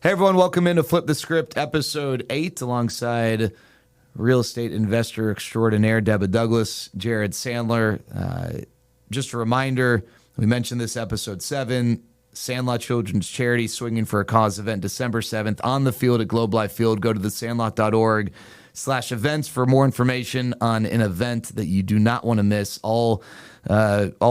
Hey, everyone. Welcome into Flip the Script, episode 8, alongside real estate investor extraordinaire Deba Douglas, Jared Sandler. Just a reminder, we mentioned this episode 7, Sandlot Children's Charity Swinging for a Cause event December 7th on the field at Globe Life Field. Go to thesandlot.org/events for more information on an event that you do not want to miss. All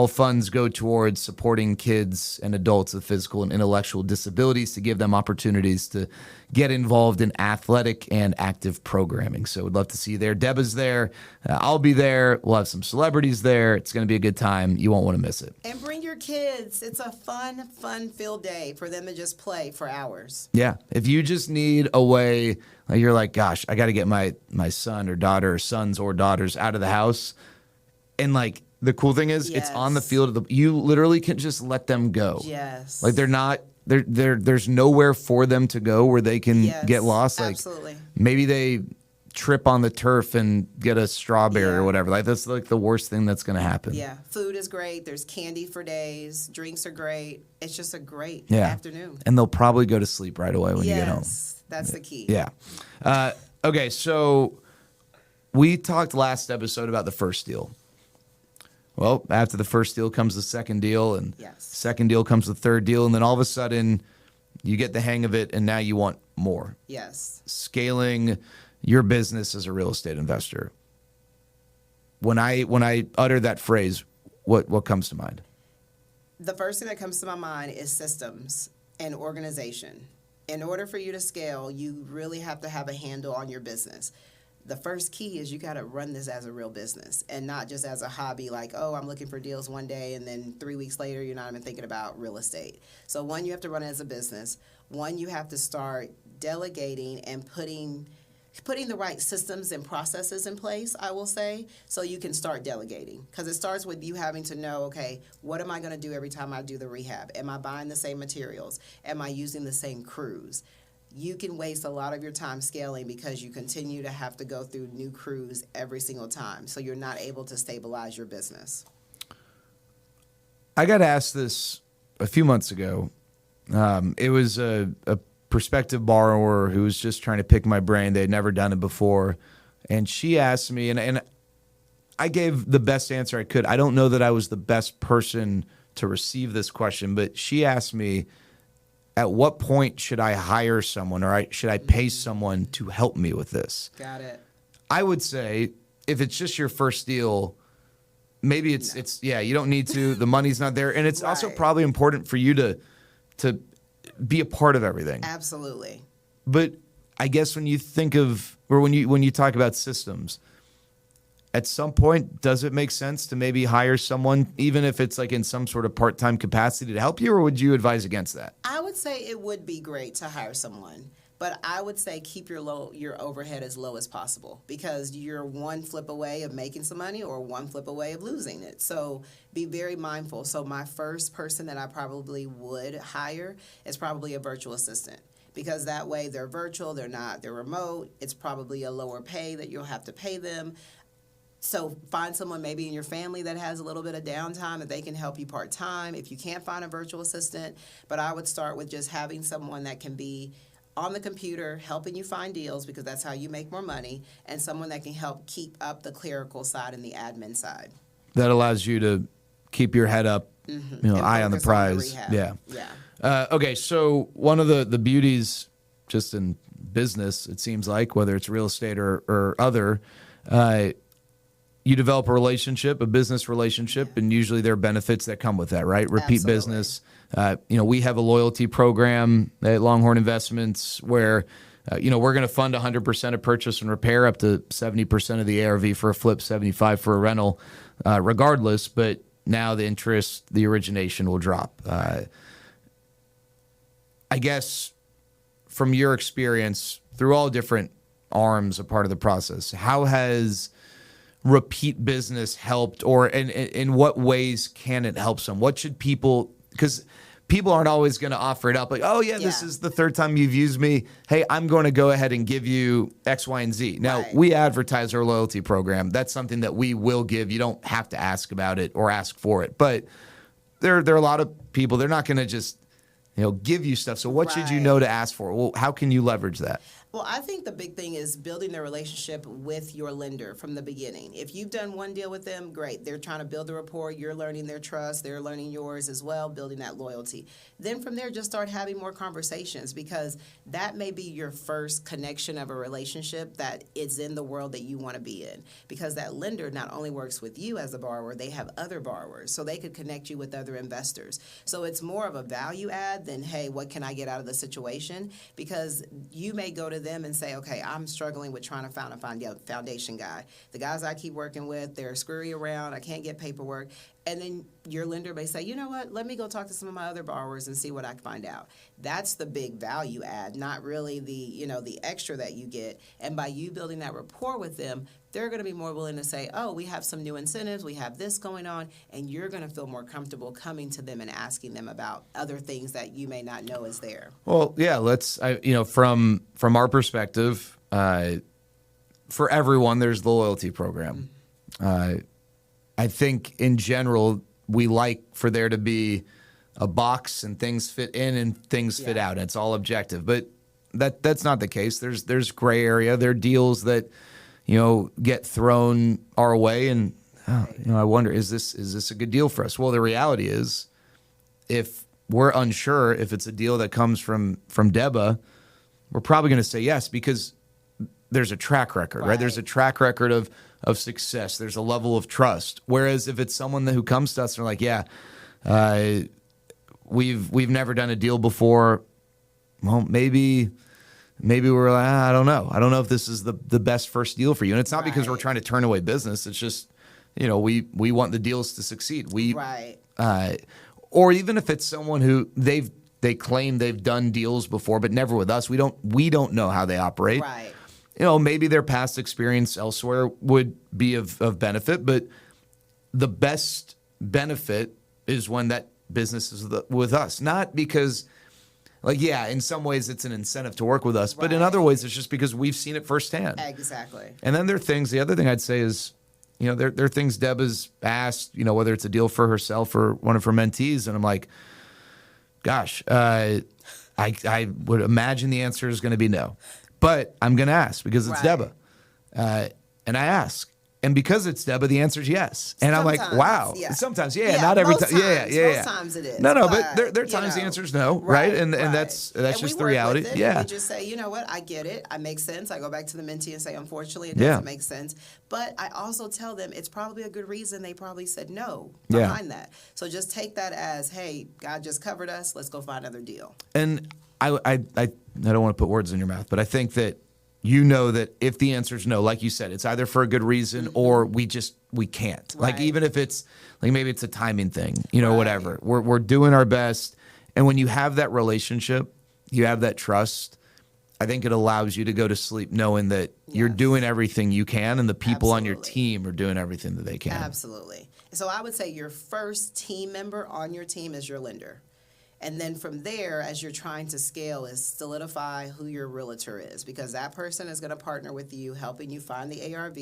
funds go towards supporting kids and adults with physical and intellectual disabilities to give them opportunities to get involved in athletic and active programming. So we'd love to see you there. Deba's there. I'll be there. We'll have some celebrities there. It's going to be a good time. You won't want to miss it. And bring your kids. It's a fun-filled day for them to just play for hours. Yeah. If you just need a way, like you're like, gosh, I got to get my son or daughter or sons or daughters out of the house. And like, the cool thing is, It's on the field of you literally can just let them go. Yes. Like there's nowhere for them to go where they can get lost. Like absolutely. Maybe they trip on the turf and get a strawberry or whatever. Like that's like the worst thing that's going to happen. Yeah. Food is great. There's candy for days. Drinks are great. It's just a great afternoon. And they'll probably go to sleep right away when you get home. Yes. That's the key. Yeah. Okay. So we talked last episode about the first deal. Well, after the first deal comes the second deal, and second deal comes the third deal, and then all of a sudden you get the hang of it, and now you want more. Yes. Scaling your business as a real estate investor. When I utter that phrase, what comes to mind? The first thing that comes to my mind is systems and organization. In order for you to scale, you really have to have a handle on your business. The first key is you got to run this as a real business and not just as a hobby like, oh, I'm looking for deals one day and then 3 weeks later you're not even thinking about real estate. So one, you have to run it as a business. One, you have to start delegating and putting the right systems and processes in place, I will say, so you can start delegating. Because it starts with you having to know, okay, what am I going to do every time I do the rehab? Am I buying the same materials? Am I using the same crews? You can waste a lot of your time scaling because you continue to have to go through new crews every single time. So you're not able to stabilize your business. I got asked this a few months ago. It was a prospective borrower who was just trying to pick my brain. They had never done it before. And she asked me, and I gave the best answer I could. I don't know that I was the best person to receive this question, but she asked me, at what point should I hire someone or should I pay someone to help me with this? Got it. I would say if it's just your first deal, maybe it's you don't need to. The money's not there. And it's also probably important for you to be a part of everything. Absolutely. But I guess when you think of, or when you talk about systems, at some point, does it make sense to maybe hire someone, even if it's like in some sort of part-time capacity to help you, or would you advise against that? I would say it would be great to hire someone, but I would say keep your overhead as low as possible because you're one flip away of making some money or one flip away of losing it. So be very mindful. So my first person that I probably would hire is probably a virtual assistant. Because that way they're virtual, they're remote. It's probably a lower pay that you'll have to pay them. So find someone maybe in your family that has a little bit of downtime that they can help you part-time if you can't find a virtual assistant. But I would start with just having someone that can be on the computer helping you find deals because that's how you make more money, and someone that can help keep up the clerical side and the admin side. That allows you to keep your head up, eye on the prize. Okay, so one of the beauties just in business, it seems like, whether it's real estate or other, you develop a business relationship, and usually there are benefits that come with that, right? Repeat business. We have a loyalty program at Longhorn Investments where, we're going to fund 100% of purchase and repair up to 70% of the ARV for a flip, 75% for a rental, regardless. But now the interest, the origination will drop. I guess from your experience through all different arms a part of the process, how has repeat business helped, or in what ways can it help some? What should people, because people aren't always going to offer it up like, oh yeah, this is the third time you've used me. Hey, I'm going to go ahead and give you X, Y, and Z. Now, we advertise our loyalty program. That's something that we will give. You don't have to ask about it or ask for it. But there are a lot of people, they're not going to just give you stuff. So what should you know to ask for? Well, how can you leverage that? Well, I think the big thing is building the relationship with your lender from the beginning. If you've done one deal with them, great. They're trying to build a rapport. You're learning their trust. They're learning yours as well, building that loyalty. Then from there, just start having more conversations, because that may be your first connection of a relationship that is in the world that you want to be in. Because that lender not only works with you as a borrower, they have other borrowers. So they could connect you with other investors. So it's more of a value add than, hey, what can I get out of the situation? Because you may go to them and say, okay, I'm struggling with trying to find a foundation guy. The guys I keep working with, they're screwy around. I can't get paperwork. And then your lender may say, you know what, let me go talk to some of my other borrowers and see what I can find out. That's the big value add, not really the extra that you get. And by you building that rapport with them, they're going to be more willing to say, oh, we have some new incentives, we have this going on, and you're going to feel more comfortable coming to them and asking them about other things that you may not know is there. Well, yeah, from our perspective, for everyone, there's the loyalty program. I think in general, we like for there to be a box and things fit in and things fit out, and it's all objective. But that's not the case. There's gray area. There are deals that get thrown our way, and I wonder, is this a good deal for us? Well, the reality is, if we're unsure if it's a deal that comes from Deba, we're probably going to say yes, because there's a track record, right? There's a track record of success. There's a level of trust. Whereas if it's someone who comes to us and they're like, we've never done a deal before, well, maybe we're like, I don't know. I don't know if this is the best first deal for you. And it's not because we're trying to turn away business. It's just, we want the deals to succeed. Or even if it's someone who they claim they've done deals before, but never with us. We don't know how they operate. Right. Maybe their past experience elsewhere would be of benefit, but the best benefit is when that business is with us. Not because, in some ways it's an incentive to work with us, but in other ways it's just because we've seen it firsthand. Exactly. And then there are things, the other thing I'd say is, there are things Deba's asked, whether it's a deal for herself or one of her mentees, and I'm like, gosh, I would imagine the answer is going to be no. But I'm going to ask because it's Deba. And I ask. And because it's Deba, the answer is yes. And sometimes, I'm like, wow. Yeah. Sometimes, not every time. Most times it is. No, but there are times the answer is no, right? And that's just the reality. We just say, you know what, I get it. It makes sense. I go back to the mentee and say, unfortunately, it doesn't make sense. But I also tell them it's probably a good reason they probably said no behind that. So just take that as, hey, God just covered us. Let's go find another deal. And I don't want to put words in your mouth, but I think that that if the answer is no, like you said, it's either for a good reason or we can't. Like even if it's maybe it's a timing thing, whatever. We're doing our best, and when you have that relationship, you have that trust. I think it allows you to go to sleep knowing that you're doing everything you can, and the people on your team are doing everything that they can. Absolutely. So I would say your first team member on your team is your lender. And then from there, as you're trying to scale, is solidify who your realtor is, because that person is going to partner with you, helping you find the ARV,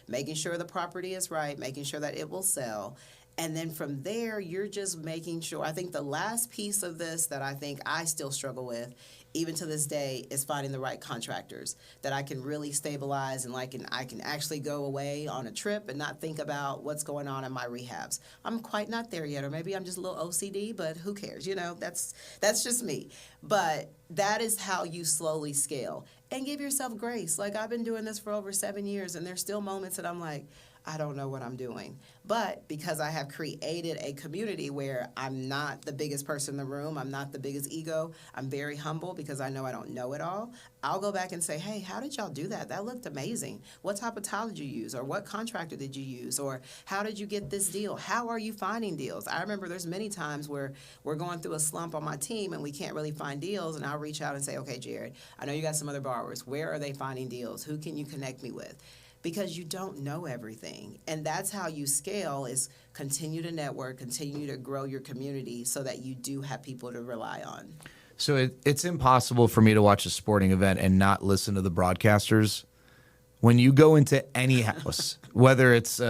making sure the property is right, making sure that it will sell. And then from there, you're just making sure. I think the last piece of this that I think I still struggle with, even to this day, is finding the right contractors that I can really stabilize and I can actually go away on a trip and not think about what's going on in my rehabs. I'm quite not there yet, or maybe I'm just a little OCD, but who cares? That's just me. But that is how you slowly scale. And give yourself grace. I've been doing this for over 7 years, and there's still moments that I'm like, I don't know what I'm doing. But because I have created a community where I'm not the biggest person in the room, I'm not the biggest ego, I'm very humble because I know I don't know it all, I'll go back and say, hey, how did y'all do that? That looked amazing. What type of tile did you use? Or what contractor did you use? Or how did you get this deal? How are you finding deals? I remember there's many times where we're going through a slump on my team and we can't really find deals, and I'll reach out and say, okay, Jared, I know you got some other borrowers. Where are they finding deals? Who can you connect me with? Because you don't know everything. And that's how you scale, is continue to network, continue to grow your community so that you do have people to rely on. So it's impossible for me to watch a sporting event and not listen to the broadcasters. When you go into any house, whether it's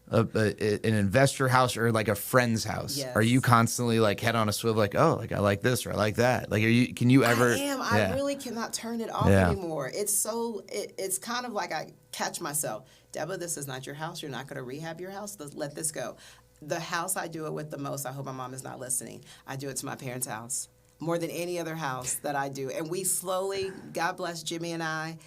an investor house or like a friend's house, Yes. are you constantly like head on a swivel, like, oh, like I like this or I like that? Like, can you ever? I am. Yeah. I really cannot turn it off anymore. It's kind of like I catch myself. Deba, this is not your house. You're not going to rehab your house. Let this go. The house I do it with the most, I hope my mom is not listening, I do it to my parents' house more than any other house that I do. And we slowly, God bless Jimmy and I,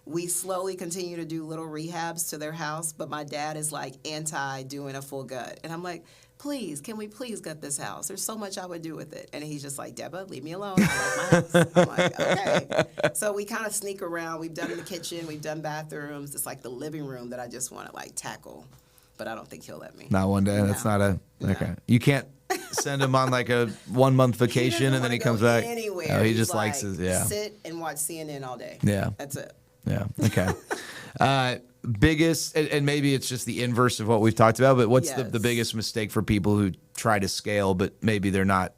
we slowly continue to do little rehabs to their house, but my dad is like anti doing a full gut. And I'm like, please, can we please gut this house? There's so much I would do with it. And he's just like, Deba, leave me alone. I like my house. I'm like, okay. So we kind of sneak around. We've done the kitchen. We've done bathrooms. It's like the living room that I just want to like tackle. But I don't think he'll let me. Not one day. No. That's not a, okay. No. You can't send him on like a 1 month vacation and then he comes back. Anywhere. Oh, he just like, likes his, sit and watch CNN all day. Yeah. That's it. Yeah. Okay. Biggest, and maybe it's just the inverse of what we've talked about, but what's the biggest mistake for people who try to scale, but maybe they're not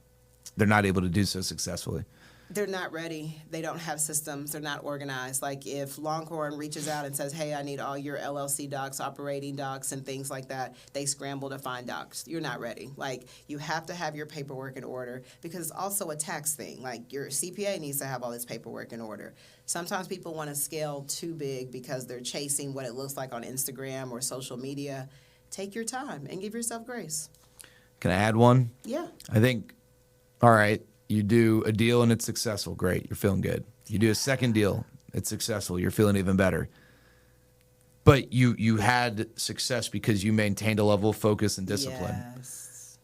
able to do so successfully? They're not ready. They don't have systems. They're not organized. Like if Longhorn reaches out and says, hey, I need all your LLC docs, operating docs, and things like that, they scramble to find docs. You're not ready. Like you have to have your paperwork in order because it's also a tax thing. Like your CPA needs to have all this paperwork in order. Sometimes people want to scale too big because they're chasing what it looks like on Instagram or social media. Take your time and give yourself grace. Can I add one? Yeah. I think, all right, you do a deal and it's successful. Great. You're feeling good. You do a second deal. It's successful. You're feeling even better. But you had success because you maintained a level of focus and discipline. Yes.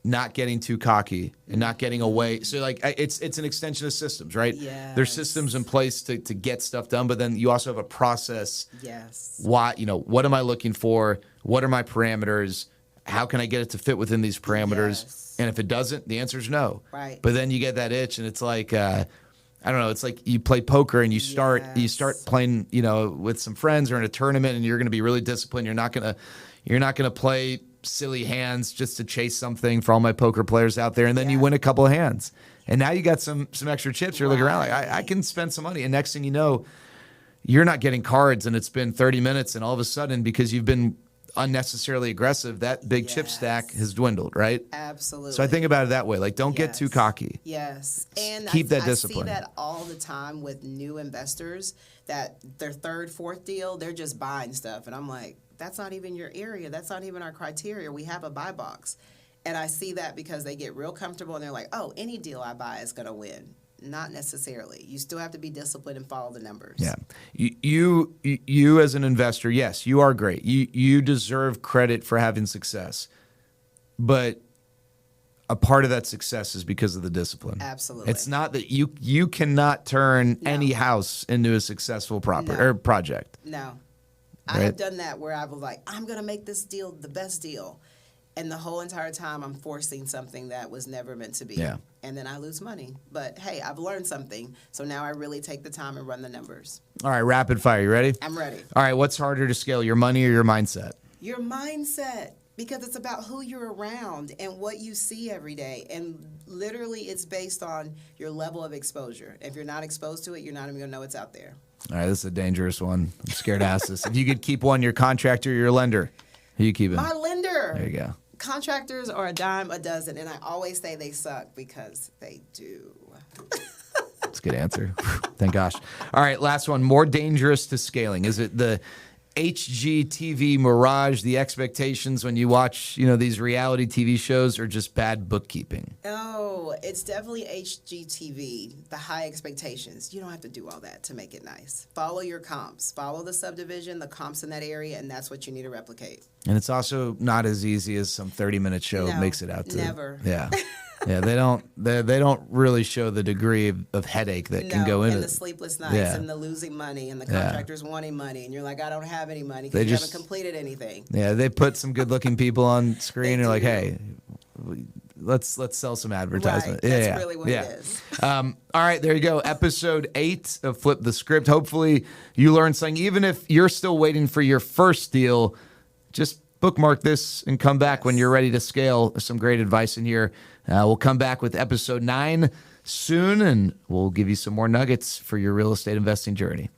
Not getting too cocky and not getting away. So like it's an extension of systems, right? Yes. There's systems in place to get stuff done, but then you also have a process. Yes. What am I looking for? What are my parameters? How can I get it to fit within these parameters? Yes. And if it doesn't, the answer is no. Right. But then you get that itch, and it's like, I don't know. It's like you play poker, and you start playing, with some friends or in a tournament, and you're going to be really disciplined. You're not gonna play silly hands just to chase something. For all my poker players out there, and then you win a couple of hands, and now you got some extra chips. You're looking around like I can spend some money, and next thing you know, you're not getting cards, and it's been 30 minutes, and all of a sudden, because you've been unnecessarily aggressive, that big chip stack has dwindled, right? Absolutely. So I think about it that way. Like, don't get too cocky. Yes. And keep that discipline. I see that all the time with new investors that their third, fourth deal, they're just buying stuff. And I'm like, that's not even your area. That's not even our criteria. We have a buy box. And I see that because they get real comfortable and they're like, oh, any deal I buy is going to win. Not necessarily. You still have to be disciplined and follow the numbers. Yeah. You as an investor, yes, you are great. You deserve credit for having success. But a part of that success is because of the discipline. Absolutely. It's not that you cannot turn any house into a successful or project. No. Right? I have done that where I was like, I'm going to make this deal the best deal. And the whole entire time I'm forcing something that was never meant to be. Yeah. And then I lose money. But hey, I've learned something. So now I really take the time and run the numbers. All right, rapid fire. You ready? I'm ready. All right, what's harder to scale, your money or your mindset? Your mindset. Because it's about who you're around and what you see every day. And literally it's based on your level of exposure. If you're not exposed to it, you're not even going to know it's out there. All right, this is a dangerous one. I'm scared to ask this. If you could keep one, your contractor or your lender, who you keeping? My lender. There you go. Contractors are a dime a dozen, and I always say they suck because they do. That's a good answer. Thank gosh. All right, last one. More dangerous to scaling. Is it the HGTV mirage, the expectations when you watch, these reality TV shows, or just bad bookkeeping? Oh, it's definitely HGTV, the high expectations. You don't have to do all that to make it nice. Follow your comps. Follow the subdivision, the comps in that area, and that's what you need to replicate. And it's also not as easy as some 30-minute show makes it out to. Never. Yeah. Yeah, they don't really show the degree of headache that can go into and the sleepless nights and the losing money and the contractors wanting money and you're like, I don't have any money because you haven't completed anything. Yeah, they put some good-looking people on screen and they're like, hey, let's sell some advertisement. Right. That's really what it is. All right, there you go. Episode 8 of Flip the Script. Hopefully you learned something. Even if you're still waiting for your first deal, just bookmark this and come back when you're ready to scale. There's some great advice in here. We'll come back with episode 9 soon, and we'll give you some more nuggets for your real estate investing journey.